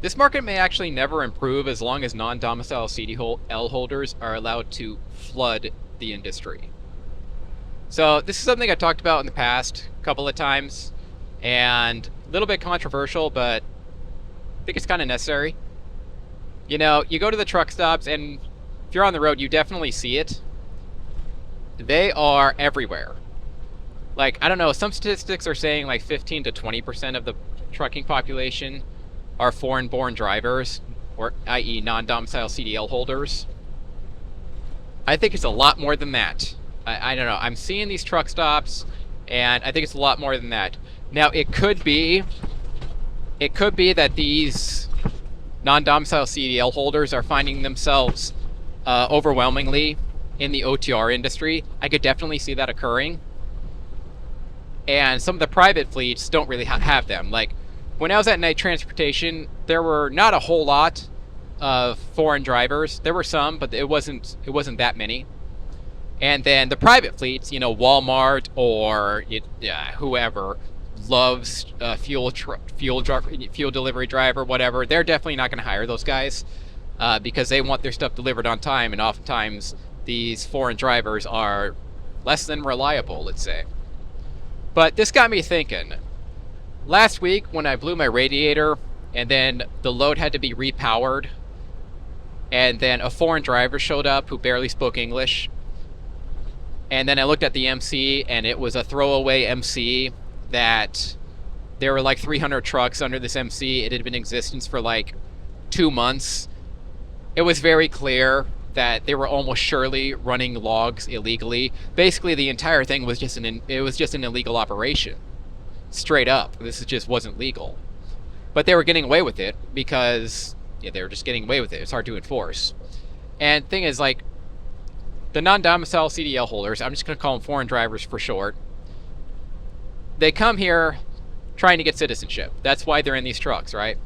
This market may actually never improve as long as non-domicile CDL holders are allowed to flood the industry. So this is something I talked about in the past a couple of times, and a little bit controversial, but I think it's kind of necessary. You know, you go to the truck stops, and if you're on the road, you definitely see it. They are everywhere. Like, I don't know, some statistics are saying like 15 to 20% of the trucking population are foreign-born drivers, or i.e. non-domicile CDL holders. I think it's a lot more than that. I don't know. I'm seeing these truck stops, and I think it's a lot more than that. Now, it could be that these non-domicile CDL holders are finding themselves overwhelmingly in the OTR industry. I could definitely see that occurring. And some of the private fleets don't really have them. Like, when I was at Night Transportation, there were not a whole lot of foreign drivers. There were some, but it wasn't that many. And then the private fleets, you know, Walmart or whoever loves fuel delivery driver, whatever, they're definitely not going to hire those guys because they want their stuff delivered on time, and oftentimes these foreign drivers are less than reliable, let's say. But this got me thinking. Last week when I blew my radiator and then the load had to be repowered, and then a foreign driver showed up who barely spoke English, and then I looked at the MC, and it was a throwaway MC that there were like 300 trucks under this MC. It had been in existence for like 2 months. It was very clear that they were almost surely running logs illegally. Basically, the entire thing was just an illegal operation. Straight up. This just wasn't legal. But they were getting away with it because they were just getting away with it. It's hard to enforce. And thing is, like, the non-domicile CDL holders, I'm just going to call them foreign drivers for short, they come here trying to get citizenship. That's why they're in these trucks, right?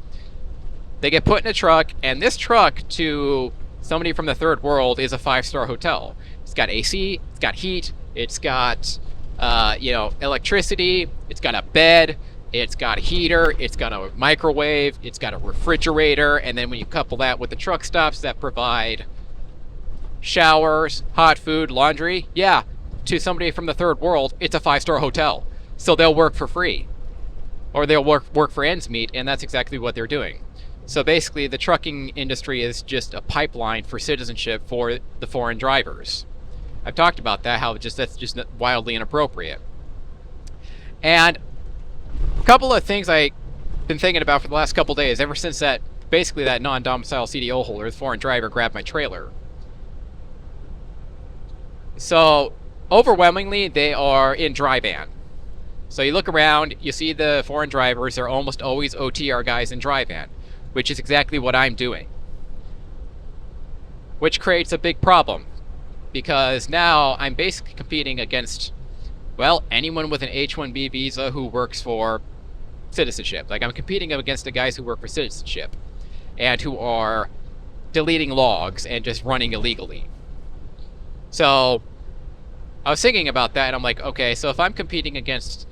They get put in a truck, and this truck to somebody from the third world is a 5-star hotel. It's got AC, it's got heat, it's got electricity, it's got a bed, it's got a heater, it's got a microwave, it's got a refrigerator, and then when you couple that with the truck stops that provide showers, hot food, laundry, to somebody from the third world, it's a 5-star hotel. So they'll work for free. Or they'll work for ends meet, and that's exactly what they're doing. So basically, the trucking industry is just a pipeline for citizenship for the foreign drivers. I've talked about that, how that's just wildly inappropriate. And a couple of things I've been thinking about for the last couple days, ever since that non-domicile CDO holder, the foreign driver, grabbed my trailer. So, overwhelmingly, they are in dry van. So you look around, you see the foreign drivers, they're almost always OTR guys in dry van, which is exactly what I'm doing. Which creates a big problem, because now I'm basically competing against, well, anyone with an H-1B visa who works for citizenship. Like, I'm competing against the guys who work for citizenship and who are deleting logs and just running illegally. So I was thinking about that, and I'm like, okay, so if I'm competing against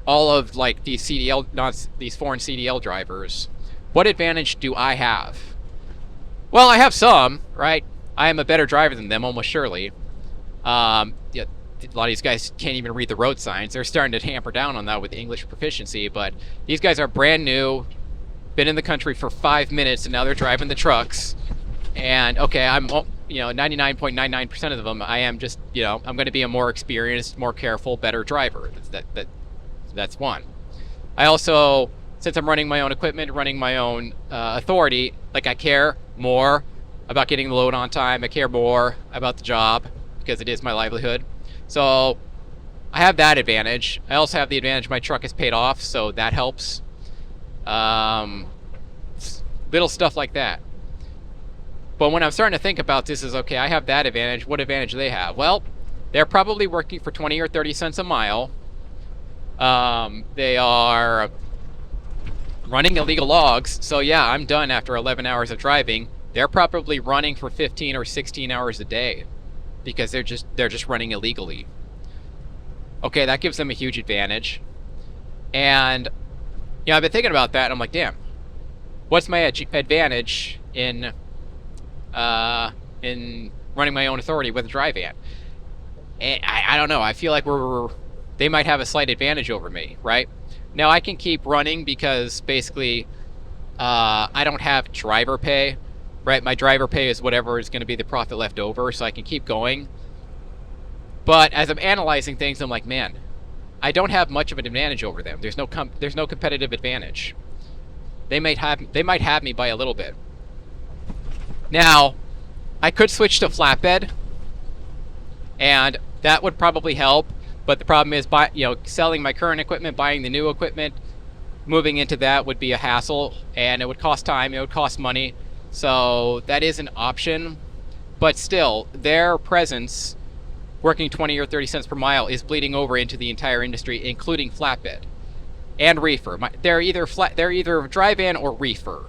all of like these these foreign CDL drivers, what advantage do I have? Well, I have some, right? I am a better driver than them, almost surely. A lot of these guys can't even read the road signs. They're starting to hamper down on that with English proficiency, but these guys are brand new, been in the country for 5 minutes, and now they're driving the trucks. And okay, I'm 99.99% of them, I am just, I'm going to be a more experienced, more careful, better driver. That's one. I also, since I'm running my own equipment, running my own authority, like, I care more about getting the load on time. I care more about the job because it is my livelihood. So I have that advantage. I also have the advantage my truck is paid off, so that helps. Little stuff like that. But when I'm starting to think about this is, okay, I have that advantage. What advantage do they have? Well, they're probably working for 20 or 30 cents a mile. They are running illegal logs. So yeah, I'm done after 11 hours of driving. They're probably running for 15 or 16 hours a day because they're just running illegally. Okay, that gives them a huge advantage. And I've been thinking about that, and I'm like, damn. what's my advantage in running my own authority with a dry van? And I don't know. I feel like they might have a slight advantage over me, right? Now I can keep running because basically I don't have driver pay, right? My driver pay is whatever is going to be the profit left over, so I can keep going. But as I'm analyzing things, I'm like, man, I don't have much of an advantage over them. There's no competitive advantage. They might have me by a little bit. Now, I could switch to flatbed, and that would probably help. But the problem is, selling my current equipment, buying the new equipment, moving into that would be a hassle, and it would cost time, it would cost money. So that is an option. But still, their presence, working 20 or 30 cents per mile, is bleeding over into the entire industry, including flatbed and reefer. They're either dry van or reefer,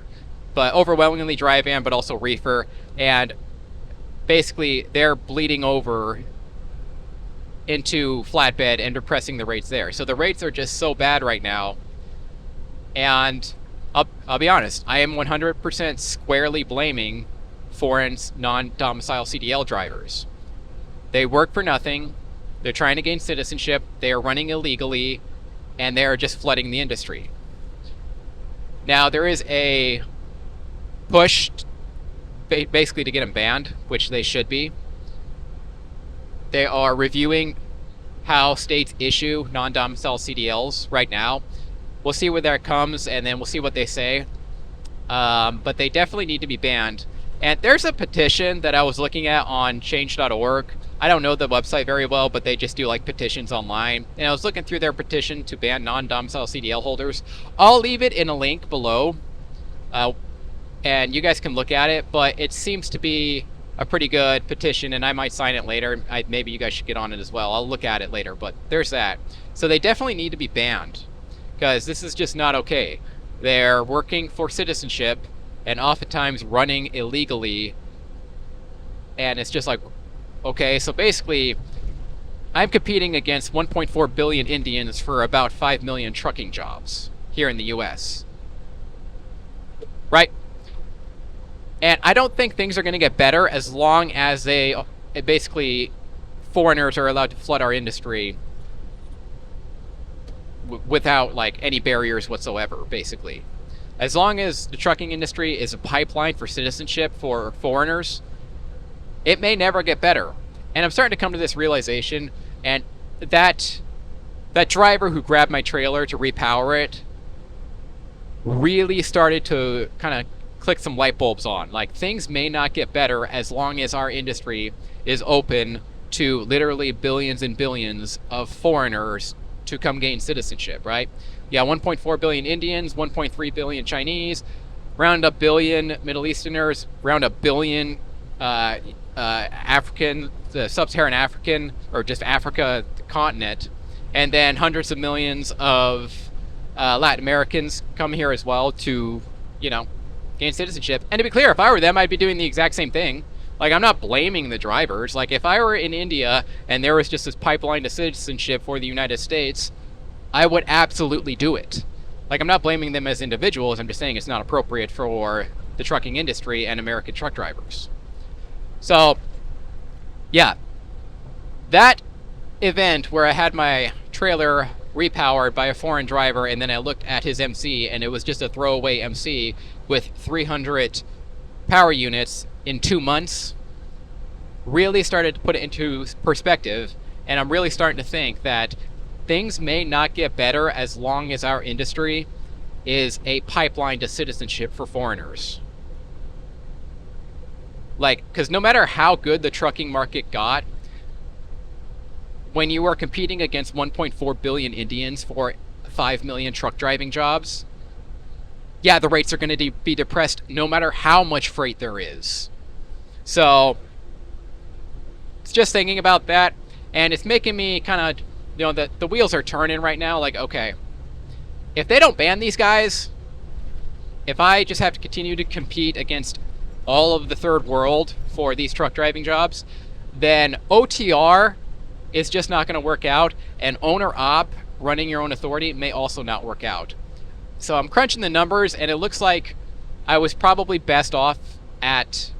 but overwhelmingly dry van, but also reefer. And basically, they're bleeding over into flatbed and depressing the rates there. So the rates are just so bad right now. And I'll be honest, I am 100% squarely blaming foreign non-domicile CDL drivers. They work for nothing. They're trying to gain citizenship. They are running illegally, and they are just flooding the industry. Now, there is a push basically to get them banned, which they should be. They are reviewing how states issue non-domicile CDLs right now. We'll see where that comes, and then we'll see what they say. But they definitely need to be banned. And there's a petition that I was looking at on change.org. I don't know the website very well, but they just do like petitions online. And I was looking through their petition to ban non-domicile CDL holders. I'll leave it in a link below, and you guys can look at it. But it seems to be a pretty good petition, and I might sign it later. Maybe you guys should get on it as well. I'll look at it later, but there's that. So they definitely need to be banned, because this is just not okay. They're working for citizenship and oftentimes running illegally, and it's just like, okay, so basically I'm competing against 1.4 billion Indians for about 5 million trucking jobs here in the US, right? And I don't think things are going to get better as long as basically foreigners are allowed to flood our industry without like any barriers whatsoever, basically. As long as the trucking industry is a pipeline for citizenship for foreigners, it may never get better. And I'm starting to come to this realization, and that driver who grabbed my trailer to repower it really started to kind of click some light bulbs on. Like, things may not get better as long as our industry is open to literally billions and billions of foreigners to come gain citizenship, right? Yeah, 1.4 billion Indians, 1.3 billion Chinese, round up billion Middle Easterners, round up billion African, the sub-Saharan African, or just Africa continent, and then hundreds of millions of Latin Americans come here as well to, gain citizenship. And to be clear, if I were them, I'd be doing the exact same thing. Like, I'm not blaming the drivers. Like, if I were in India and there was just this pipeline to citizenship for the United States, I would absolutely do it. Like, I'm not blaming them as individuals. I'm just saying it's not appropriate for the trucking industry and American truck drivers. So, yeah. That event where I had my trailer repowered by a foreign driver, and then I looked at his MC, and it was just a throwaway MC with 300 power units in 2 months, really started to put it into perspective. And I'm really starting to think that things may not get better as long as our industry is a pipeline to citizenship for foreigners. Like, because no matter how good the trucking market got, when you are competing against 1.4 billion Indians for 5 million truck driving jobs, yeah, the rates are going to be depressed no matter how much freight there is. So, it's just thinking about that, and it's making me kind of, the wheels are turning right now. Like, okay, if they don't ban these guys, if I just have to continue to compete against all of the third world for these truck driving jobs, then OTR is just not going to work out, and owner-op, running your own authority, may also not work out. So I'm crunching the numbers, and it looks like I was probably best off at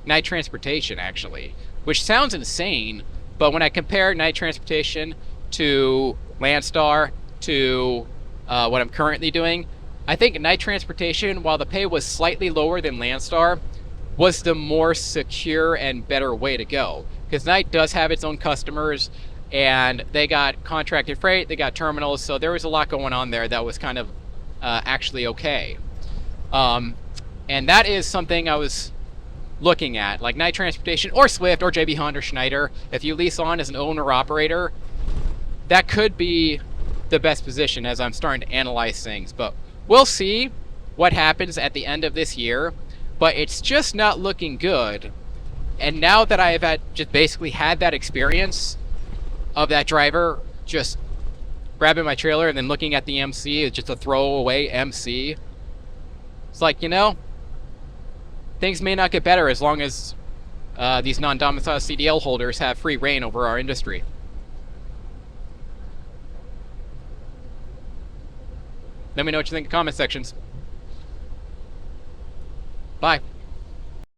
night transportation, actually, which sounds insane, but when I compare night transportation to Landstar to what I'm currently doing, I think night transportation, while the pay was slightly lower than Landstar, was the more secure and better way to go. Because night does have its own customers, and they got contracted freight, they got terminals, so there was a lot going on there that was kind of actually okay. And that is something I was looking at, like night transportation or Swift or JB Hunt or Schneider. If you lease on as an owner operator, that could be the best position as I'm starting to analyze things. But we'll see what happens at the end of this year. But it's just not looking good. And now that I have just basically had that experience of that driver just grabbing my trailer and then looking at the MC, it's just a throwaway MC. It's like, things may not get better as long as these non-domicile CDL holders have free reign over our industry. Let me know what you think in the comment sections. Bye.